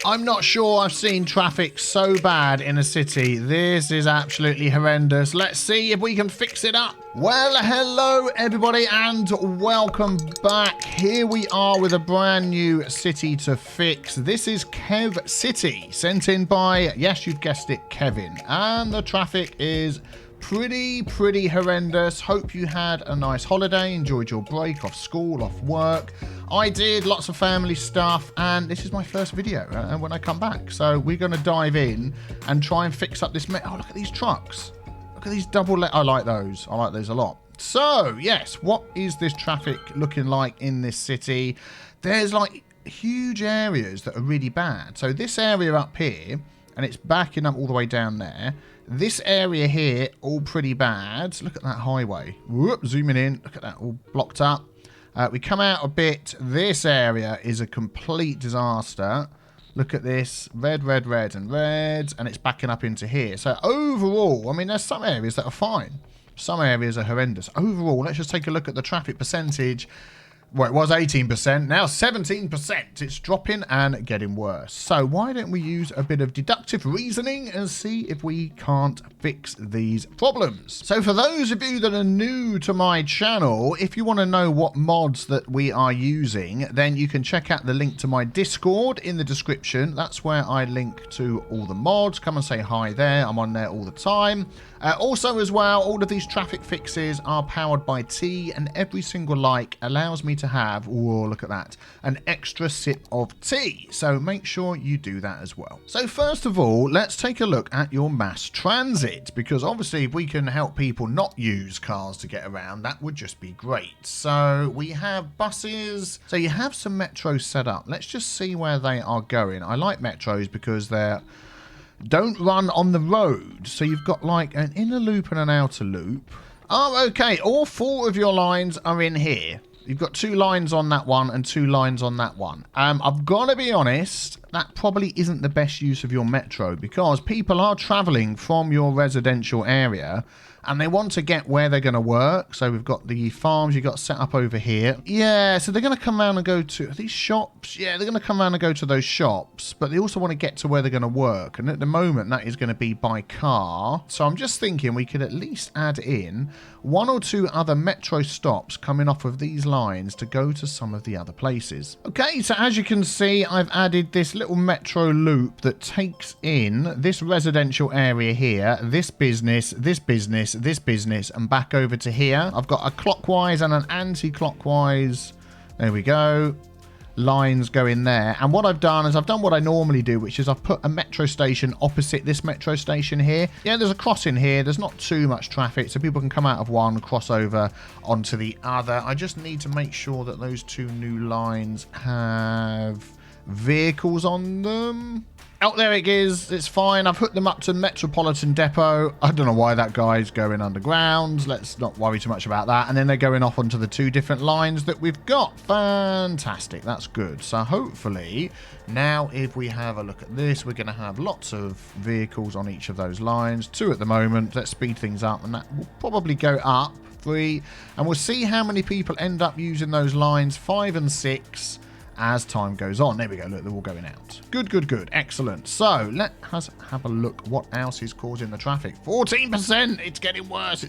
I'm not sure I've seen traffic so bad in a city. This is absolutely horrendous. Let's see if we can fix it up. Well, hello everybody and welcome back. Here we are with a brand new city to fix. This is Kev City, sent in by, yes, you've guessed it, Kevin. And the traffic is pretty horrendous. Hope you had a nice holiday, enjoyed your break off school, off work. I did lots of family stuff, and this is my first video when I come back. So we're going to dive in and try and fix up this. Oh, look at these trucks. Look at these I like those. I like those a lot. So, yes, what is this traffic looking like in this city? There's like huge areas that are really bad. So this area up here, and it's backing up all the way down there. This area here, all pretty bad. Look at that highway. Whoop, zooming in. Look at that, all blocked up. We come out a bit. This area is a complete disaster. Look at this. Red, and red. And it's backing up into here. So overall, I mean, there's some areas that are fine. Some areas are horrendous. Overall, let's just take a look at the traffic percentage. Well, it was 18%, now 17%. It's dropping and getting worse. So why don't we use a bit of deductive reasoning and see if we can't fix these problems. So for those of you that are new to my channel, if you want to know what mods that we are using, then you can check out the link to my Discord in the description. That's where I link to all the mods. Come and say hi there. I'm on there all the time. Also as well, all of these traffic fixes are powered by tea, and every single like allows me to have, oh look at that, an extra sip of tea. So make sure you do that as well. So first of all, let's take a look at your mass transit, because obviously if we can help people not use cars to get around, that would just be great. So we have buses. So you have some metros set up. Let's just see where they are going. I like metros because they're don't run on the road. So you've got like an inner loop and an outer loop. Oh, okay. All four of your lines are in here. You've got 2 lines on that one and 2 lines on that one. I've got to be honest, that probably isn't the best use of your metro, because people are traveling from your residential area and they want to get where they're going to work. So we've got the farms you've got set up over here. Yeah, so they're going to come around and go to these shops. Yeah, they're going to come around and go to those shops, but they also want to get to where they're going to work. And at the moment, that is going to be by car. So I'm just thinking we could at least add in 1 or 2 other metro stops coming off of these lines to go to some of the other places. Okay, so as you can see, I've added this little metro loop that takes in this residential area here, this business, and back over to here. I've got a clockwise and an anti-clockwise. There we go. Lines go in there. And what I've done is I've done what I normally do, which is I've put a metro station opposite this metro station here. Yeah, there's a crossing here. There's not too much traffic, so people can come out of one, cross over onto the other. I just need to make sure that those 2 new lines have vehicles on them. Oh, there it is. It's fine. I've hooked them up to Metropolitan Depot. I don't know why that guy's going underground. Let's not worry too much about that. And then they're going off onto the 2 different lines that we've got. Fantastic. That's good. So hopefully now if we have a look at this, we're going to have lots of vehicles on each of those lines. 2 at the moment. Let's speed things up, and that will probably go up 3. And we'll see how many people end up using those lines 5 and 6 as time goes on. There we go. Look, they're all going out. Good. Excellent. So let us have a look what else is causing the traffic. 14%. It's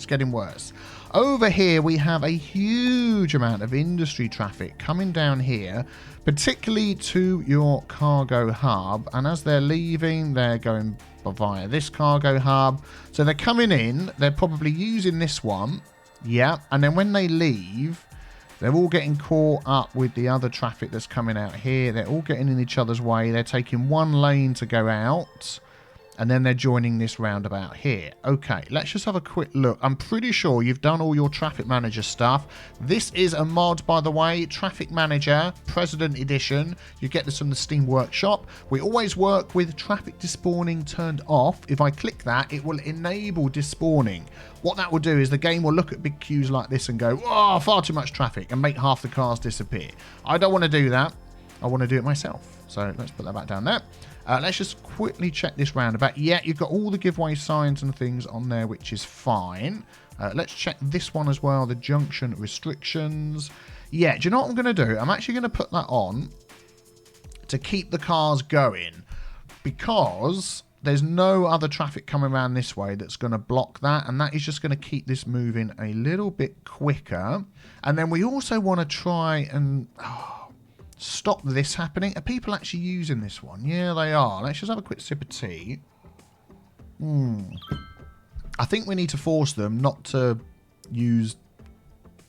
getting worse. Over here we have a huge amount of industry traffic coming down here, particularly to your cargo hub. And as they're leaving, they're going via this cargo hub. So they're coming in. They're probably using this one. Yeah. And then when they leave, they're all getting caught up with the other traffic that's coming out here. They're all getting in each other's way. They're taking one lane to go out, and then they're joining this roundabout here. Okay, let's just have a quick look. I'm pretty sure you've done all your traffic manager stuff. This is a mod, by the way, Traffic Manager, President Edition. You get this from the Steam Workshop. We always work with traffic despawning turned off. If I click that, it will enable despawning. What that will do is the game will look at big queues like this and go, oh, far too much traffic, and make half the cars disappear. I don't want to do that. I want to do it myself. So let's put that back down there. Let's just quickly check this roundabout. Yeah, you've got all the giveaway signs and things on there, which is fine. Let's check this one as well, the junction restrictions. Yeah, do you know what I'm going to do? I'm actually going to put that on to keep the cars going, because there's no other traffic coming around this way that's going to block that, and that is just going to keep this moving a little bit quicker. And then we also want to try and stop this happening. Are people actually using this one? Yeah, they are. Let's just have a quick sip of tea. I think we need to force them not to use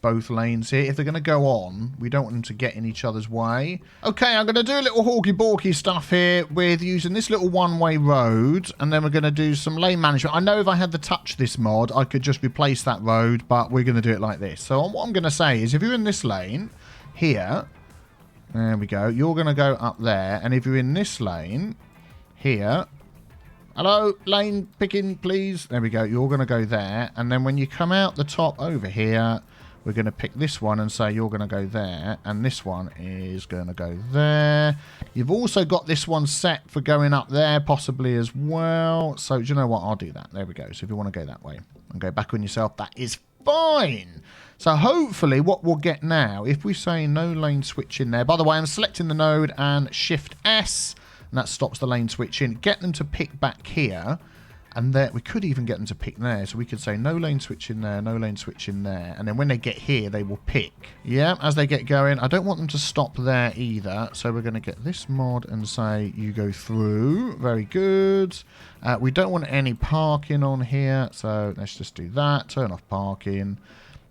both lanes here. If they're going to go on, we don't want them to get in each other's way. Okay, I'm going to do a little hawky-balky stuff here with using this little one-way road, and then we're going to do some lane management. I know if I had the touch this mod, I could just replace that road, but we're going to do it like this. So what I'm going to say is, if you're in this lane here, there we go, you're going to go up there, and if you're in this lane here, hello, lane picking, please. There we go. You're going to go there. And then when you come out the top over here, we're going to pick this one and say you're going to go there. And this one is going to go there. You've also got this one set for going up there possibly as well. So do you know what? I'll do that. There we go. So if you want to go that way and go back on yourself, that is fine. So hopefully what we'll get now, if we say no lane switch in there. By the way, I'm selecting the node and Shift S. And that stops the lane switching. Get them to pick back here. And there, we could even get them to pick there. So we could say no lane switch in there, no lane switch in there. And then when they get here, they will pick. Yeah, as they get going. I don't want them to stop there either. So we're going to get this mod and say you go through. Very good. We don't want any parking on here. So let's just do that. Turn off parking.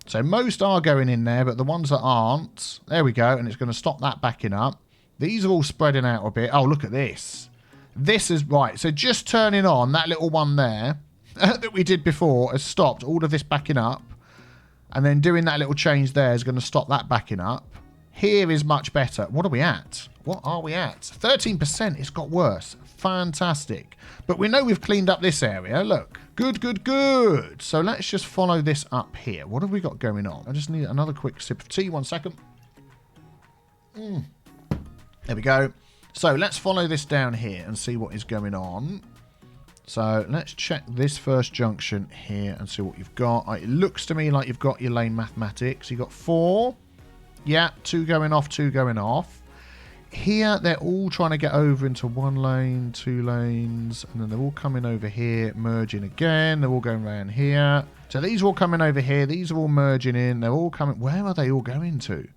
So most are going in there, but the ones that aren't, there we go. And it's going to stop that backing up. These are all spreading out a bit. Oh, look at this. This is right. So just turning on that little one there that we did before has stopped all of this backing up. And then doing that little change there is going to stop that backing up. Here is much better. What are we at? What are we at? 13%. It's got worse. Fantastic. But we know we've cleaned up this area. Look. Good, good, good. So let's just follow this up here. What have we got going on? I just need another quick sip of tea. 1 second. There we go. So let's follow this down here and see what is going on. So let's check this first junction here and see what you've got. It looks to me like you've got your lane mathematics. You've got 4. Yeah, 2 going off, 2 going off. Here, they're all trying to get over into 1 lane, 2 lanes, and then they're all coming over here, merging again. They're all going around here. So these are all coming over here. These are all merging in. They're all coming. Where are they all going to?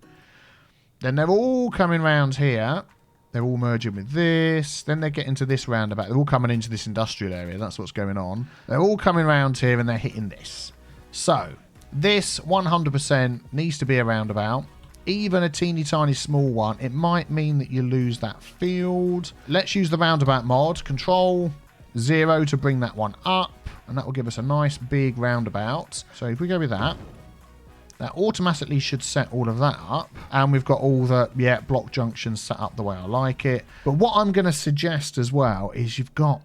Then they're all coming round here. They're all merging with this. Then they get into this roundabout. They're all coming into this industrial area. That's what's going on. They're all coming around here and they're hitting this. So this 100% needs to be a roundabout. Even a teeny tiny small one. It might mean that you lose that field. Let's use the roundabout mod. Control 0 to bring that one up. And that will give us a nice big roundabout. So if we go with that. That automatically should set all of that up. And we've got all the, block junctions set up the way I like it. But what I'm going to suggest as well is you've got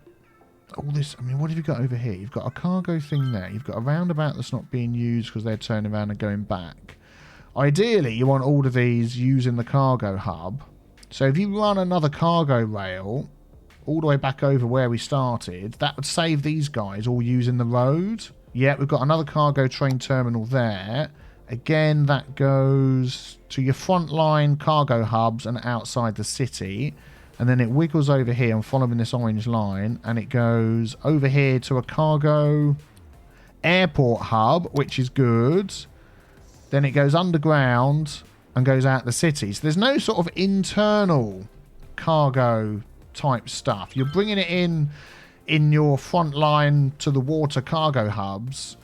all this. I mean, what have you got over here? You've got a cargo thing there. You've got a roundabout that's not being used because they're turning around and going back. Ideally, you want all of these using the cargo hub. So if you run another cargo rail all the way back over where we started, that would save these guys all using the road. Yeah, we've got another cargo train terminal there. Again, that goes to your frontline cargo hubs and outside the city. And then it wiggles over here and following this orange line. And it goes over here to a cargo airport hub, which is good. Then it goes underground and goes out the city. So there's no sort of internal cargo type stuff. You're bringing it in your front line to the water cargo hubs.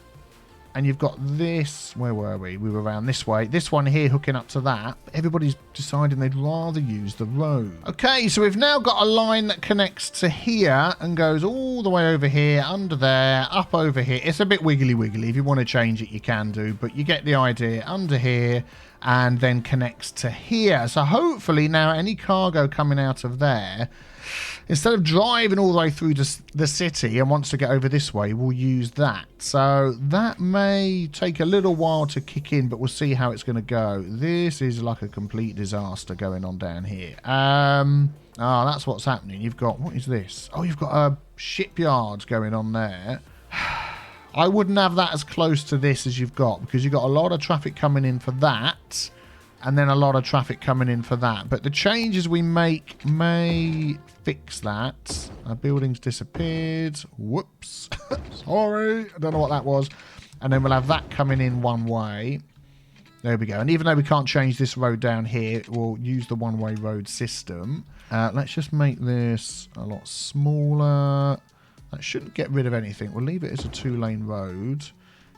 And you've got this, where were we? We were around this way. This one here hooking up to that. Everybody's deciding they'd rather use the road. Okay, so we've now got a line that connects to here and goes all the way over here, under there, up over here. It's a bit wiggly wiggly. If you want to change it, you can do. But you get the idea. Under here and then connects to here. So hopefully now any cargo coming out of there, instead of driving all the way through the city and wants to get over this way, we'll use that. So that may take a little while to kick in, but we'll see how it's going to go. This is like a complete disaster going on down here. That's what's happening. You've got, what is this? Oh, you've got a shipyard going on there. I wouldn't have that as close to this as you've got, because you've got a lot of traffic coming in for that. and then a lot of traffic coming in for that. But the changes we make may fix that. Our buildings disappeared. Whoops. Sorry. I don't know what that was. And then we'll have that coming in one way. There we go. And even though we can't change this road down here, we'll use the one-way road system. Let's just make this a lot smaller. That shouldn't get rid of anything. We'll leave it as a 2-lane road.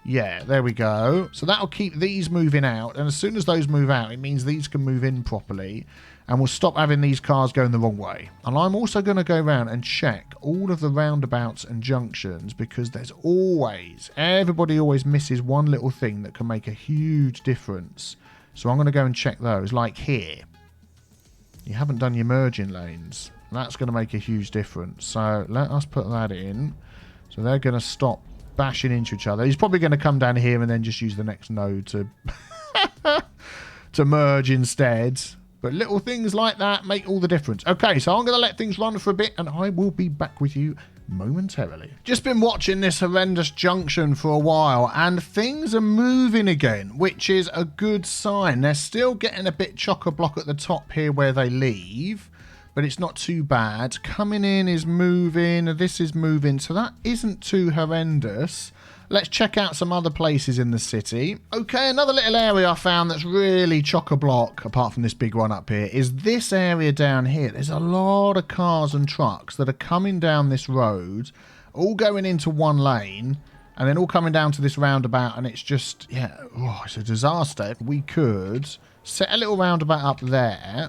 Yeah, there we go. So that'll keep these moving out. And as soon as those move out, it means these can move in properly. And we'll stop having these cars going the wrong way. And I'm also going to go around and check all of the roundabouts and junctions, because there's always, everybody always misses one little thing that can make a huge difference. So I'm going to go and check those. Like here. You haven't done your merging lanes. That's going to make a huge difference. So let us put that in. So they're going to stop bashing into each other. He's probably going to come down here and then just use the next node to to merge instead. But little things like that make all the difference. Okay, so I'm going to let things run for a bit, and I will be back with you momentarily. Just been watching this horrendous junction for a while, and things are moving again, which is a good sign. They're still getting a bit chock-a-block at the top here where they leave, but it's not too bad. Coming in is moving, this is moving, so that isn't too horrendous. Let's check out some other places in the city. Okay, another little area I found that's really chock-a-block, apart from this big one up here, is this area down here. There's a lot of cars and trucks that are coming down this road, all going into one lane, and then all coming down to this roundabout, and it's just, yeah, it's a disaster. We could set a little roundabout up there,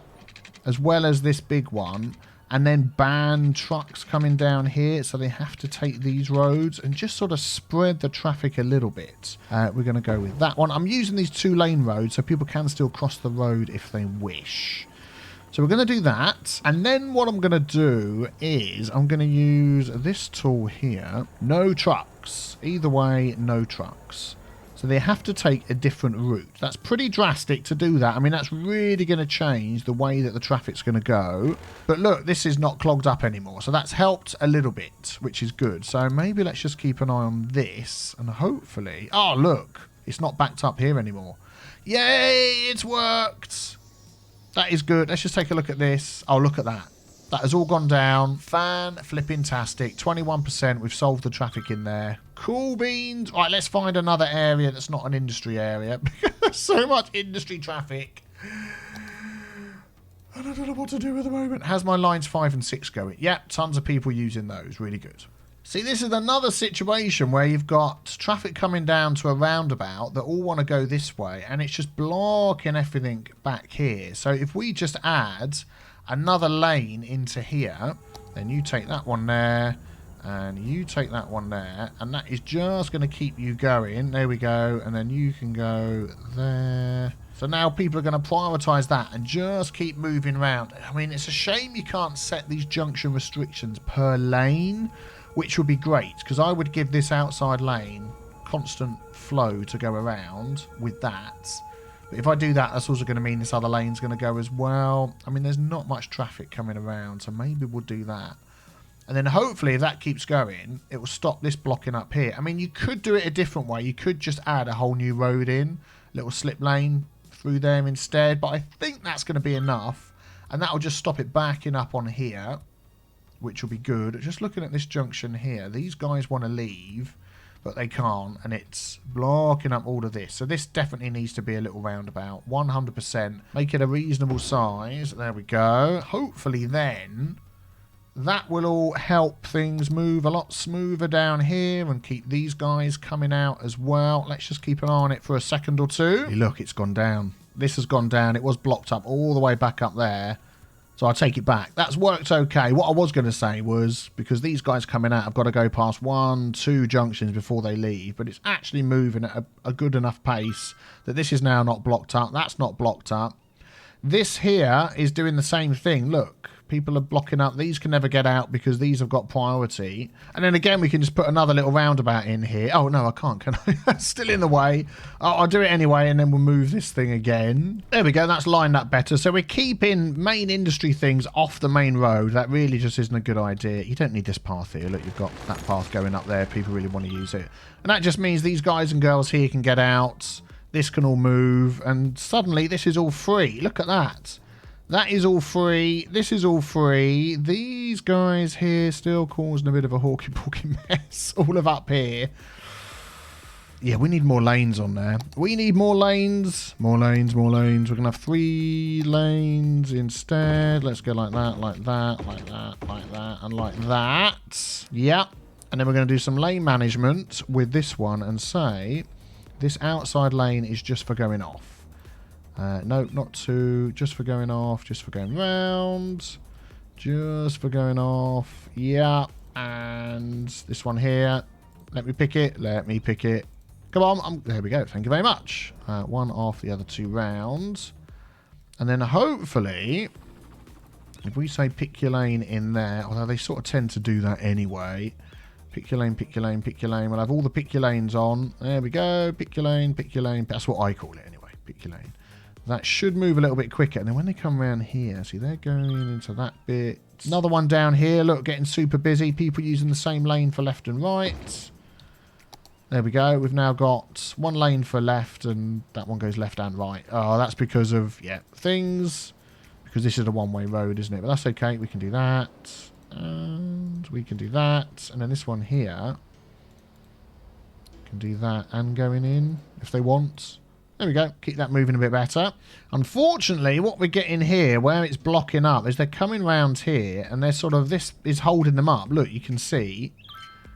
as well as this big one, and then ban trucks coming down here, so they have to take these roads, and just sort of spread the traffic a little bit. We're going to go with that one. I'm using these 2-lane roads so people can still cross the road if they wish. So we're going to do that, and then what I'm going to do is I'm going to use this tool here. No trucks. Either way, no trucks. So they have to take a different route. That's pretty drastic to do that. I mean, that's really going to change the way that the traffic's going to go. But look, this is not clogged up anymore. So that's helped a little bit, which is good. So maybe let's just keep an eye on this. And hopefully... Oh, look. It's not backed up here anymore. Yay! It's worked! That is good. Let's just take a look at this. Oh, look at that. That has all gone down. Fan-flipping-tastic. 21%. We've solved the traffic in there. Cool beans. All right, let's find another area that's not an industry area. There's so much industry traffic. I don't know what to do at the moment. How's my lines 5 and 6 going? Yep, tons of people using those. Really good. See, this is another situation where you've got traffic coming down to a roundabout that all want to go this way, and it's just blocking everything back here. So if we just add another lane into here, then you take that one there, and you take that one there, and that is just going to keep you going. There we go, and then you can go there. So now people are going to prioritise that and just keep moving around. I mean, it's a shame you can't set these junction restrictions per lane, which would be great, because I would give this outside lane constant flow to go around with that. But if I do that, that's also going to mean this other lane's going to go as well. I mean, there's not much traffic coming around, so maybe we'll do that. And then hopefully if that keeps going, it will stop this blocking up here. I mean, you could do it a different way. You could just add a whole new road in, little slip lane through there instead. But I think that's going to be enough. And that will just stop it backing up on here, which will be good. Just looking at this junction here, these guys want to leave, but they can't, and it's blocking up all of this. So this definitely needs to be a little roundabout, 100%. Make it a reasonable size. There we go. Hopefully then that will all help things move a lot smoother down here and keep these guys coming out as well. Let's just keep an eye on it for a second or two. Hey, look, it's gone down. This has gone down. It was blocked up all the way back up there. So I take it back. That's worked okay. What I was going to say was, because these guys coming out, I've got to go past 1, 2 junctions before they leave. But it's actually moving at a good enough pace that this is now not blocked up. That's not blocked up. This here is doing the same thing. Look, people are blocking up. These can never get out because these have got priority. And then again, we can just put another little roundabout in here. Oh, no, I can't, can I? That's still in the way. I'll do it anyway, and then we'll move this thing again. There we go. That's lined up better. So we're keeping main industry things off the main road. That really just isn't a good idea. You don't need this path here. Look, you've got that path going up there. People really want to use it. And that just means these guys and girls here can get out. This can all move, and suddenly this is all free. Look at that. That is all free. This is all free. These guys here still causing a bit of a hawky-pawky mess. All of up here. Yeah, we need more lanes on there. We need more lanes. More lanes, more lanes. We're going to have 3 lanes instead. Let's go like that, like that, like that, like that, and like that. Yep. And then we're going to do some lane management with this one and say this outside lane is just for going off. No, not 2. Just for going off. Just for going round. Just for going off. Yeah. And this one here. Let me pick it. Let me pick it. Come on. There we go. Thank you very much. One off the other 2 rounds. And then hopefully, if we say pick your lane in there, although they sort of tend to do that anyway. Pick your lane, pick your lane, pick your lane. We'll have all the pick your lanes on. There we go. Pick your lane, pick your lane. That's what I call it anyway. Pick your lane. That should move a little bit quicker. And then when they come around here, see, they're going into that bit. Another one down here. Look, getting super busy. People using the same lane for left and right. There we go. We've now got 1 lane for left, and that one goes left and right. Oh, that's because of, yeah, things. Because this is a one-way road, isn't it? But that's okay. We can do that. And we can do that. And then this one here can do that and going in if they want. There we go. Keep that moving a bit better. Unfortunately, what we're getting here, where it's blocking up, is they're coming round here, and they're sort of, this is holding them up. Look, you can see,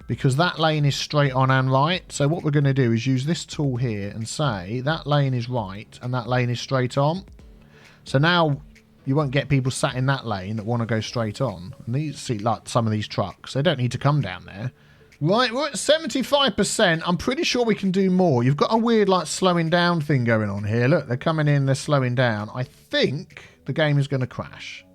because that lane is straight on and right. So what we're going to do is use this tool here and say that lane is right and that lane is straight on. So now you won't get people sat in that lane that want to go straight on. And these, see, like some of these trucks, they don't need to come down there. Right, we're at 75%. I'm pretty sure we can do more. You've got a weird, like, slowing down thing going on here. Look, they're coming in, they're slowing down. I think the game is going to crash.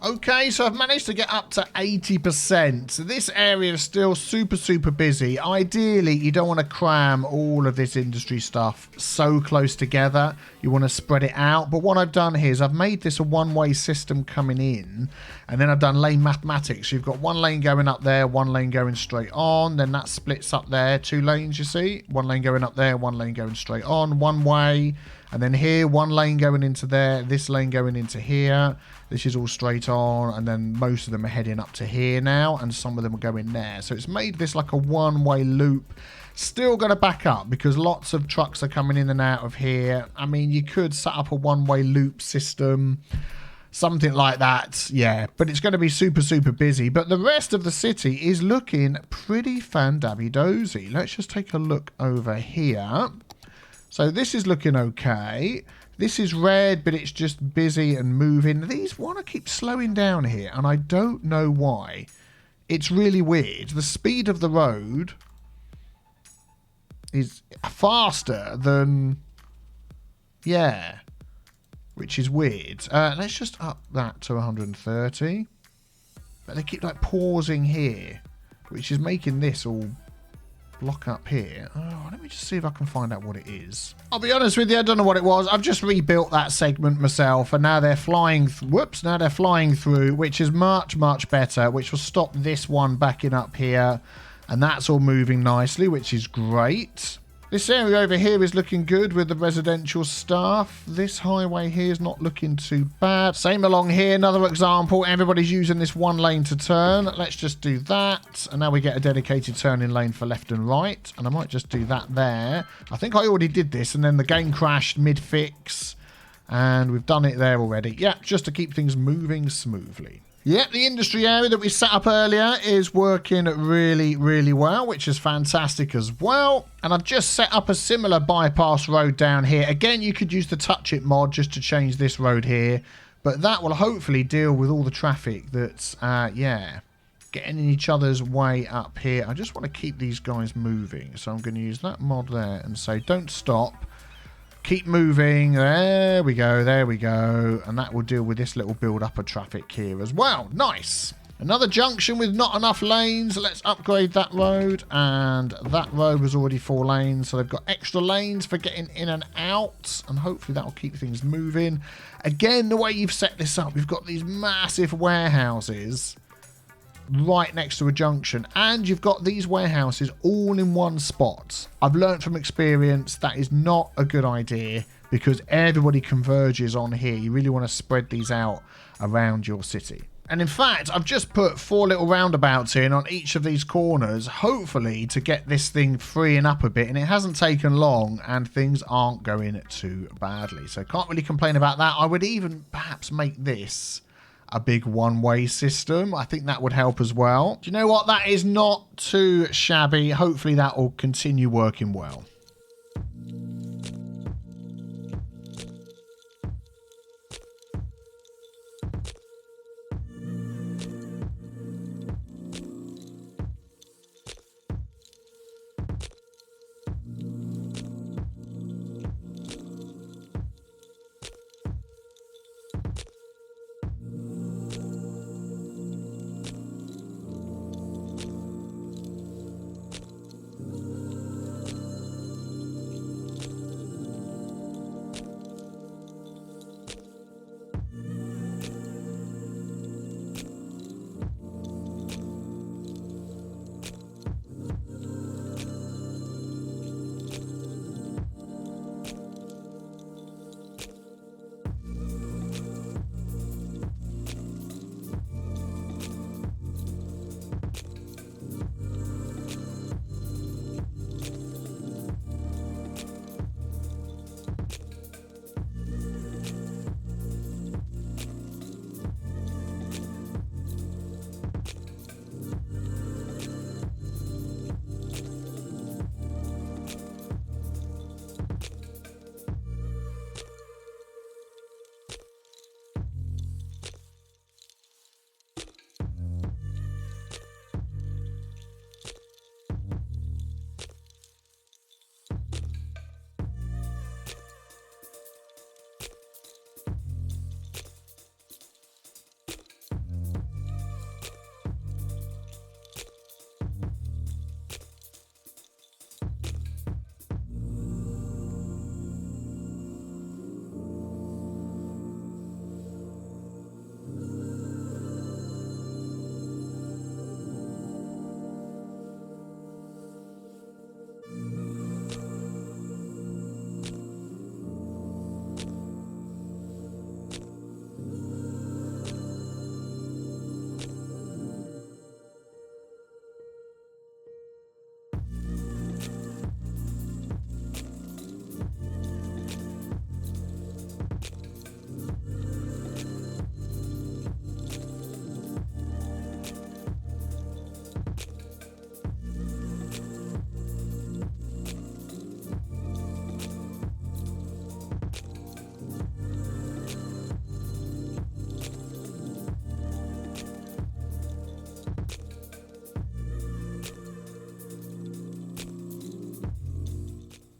Okay, so I've managed to get up to 80%. So this area is still super, super busy. Ideally, you don't want to cram all of this industry stuff so close together. You want to spread it out. But what I've done here is I've made this a one-way system coming in. And then I've done lane mathematics. You've got 1 lane going up there, 1 lane going straight on. Then that splits up there. 2 lanes, you see. 1 lane going up there, 1 lane going straight on. 1 way. And then here, 1 lane going into there, this lane going into here. This is all straight on, and then most of them are heading up to here now, and some of them are going there. So it's made this like a one-way loop. Still going to back up, because lots of trucks are coming in and out of here. I mean, you could set up a one-way loop system, something like that, yeah. But it's going to be super, super busy. But the rest of the city is looking pretty fan-dabby-dozy. Let's just take a look over here. So this is looking okay. This is red, but it's just busy and moving. These want to keep slowing down here, and I don't know why. It's really weird. The speed of the road is faster than... Yeah. Which is weird. Let's just up that to 130. But they keep, like, pausing here, which is making this all... block up here. Oh, let me just see if I can find out what it is. I'll be honest with you, I don't know what it was. I've just rebuilt that segment myself, and now they're flying. Whoops! Now they're flying through, which is much, much better. Which will stop this one backing up here, and that's all moving nicely, which is great. This area over here is looking good with the residential stuff. This highway here is not looking too bad. Same along here, another example. Everybody's using this 1 lane to turn. Let's just do that. And now we get a dedicated turning lane for left and right. And I might just do that there. I think I already did this, and then the game crashed mid-fix. And we've done it there already. Yeah, just to keep things moving smoothly. Yep, the industry area that we set up earlier is working really, really well, which is fantastic as well. And I've just set up a similar bypass road down here. Again, you could use the Touch It mod just to change this road here. But that will hopefully deal with all the traffic that's, yeah, getting in each other's way up here. I just want to keep these guys moving. So I'm going to use that mod there and say, don't stop. Keep moving. There we go. There we go. And that will deal with this little build up of traffic here as well. Nice. Another junction with not enough lanes. Let's upgrade that road. And that road was already 4 lanes. So they've got extra lanes for getting in and out. And hopefully that will keep things moving. Again, the way you've set this up, we've got these massive warehouses right next to a junction, and you've got these warehouses all in one spot. I've learned from experience that is not a good idea because everybody converges on here. You really want to spread these out around your city. And in fact, I've just put 4 little roundabouts in on each of these corners, hopefully to get this thing freeing up a bit. And it hasn't taken long and things aren't going too badly. So can't really complain about that. I would even perhaps make this a big one-way system. I think that would help as well. Do you know what? That is not too shabby. Hopefully that will continue working well.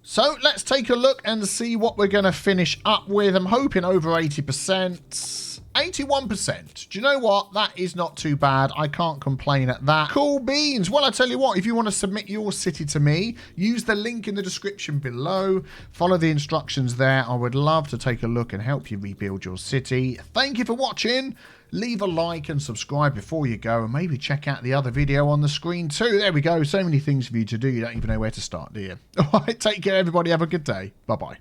So let's take a look and see what we're going to finish up with. I'm hoping over 80%. 81%. Do you know what? That is not too bad. I can't complain at that. Cool beans. Well, I tell you what, if you want to submit your city to me, use the link in the description below. Follow the instructions there. I would love to take a look and help you rebuild your city. Thank you for watching. Leave a like and subscribe before you go, and maybe check out the other video on the screen too. There we go. So many things for you to do. You don't even know where to start, do you? All right, take care, everybody. Have a good day. Bye-bye.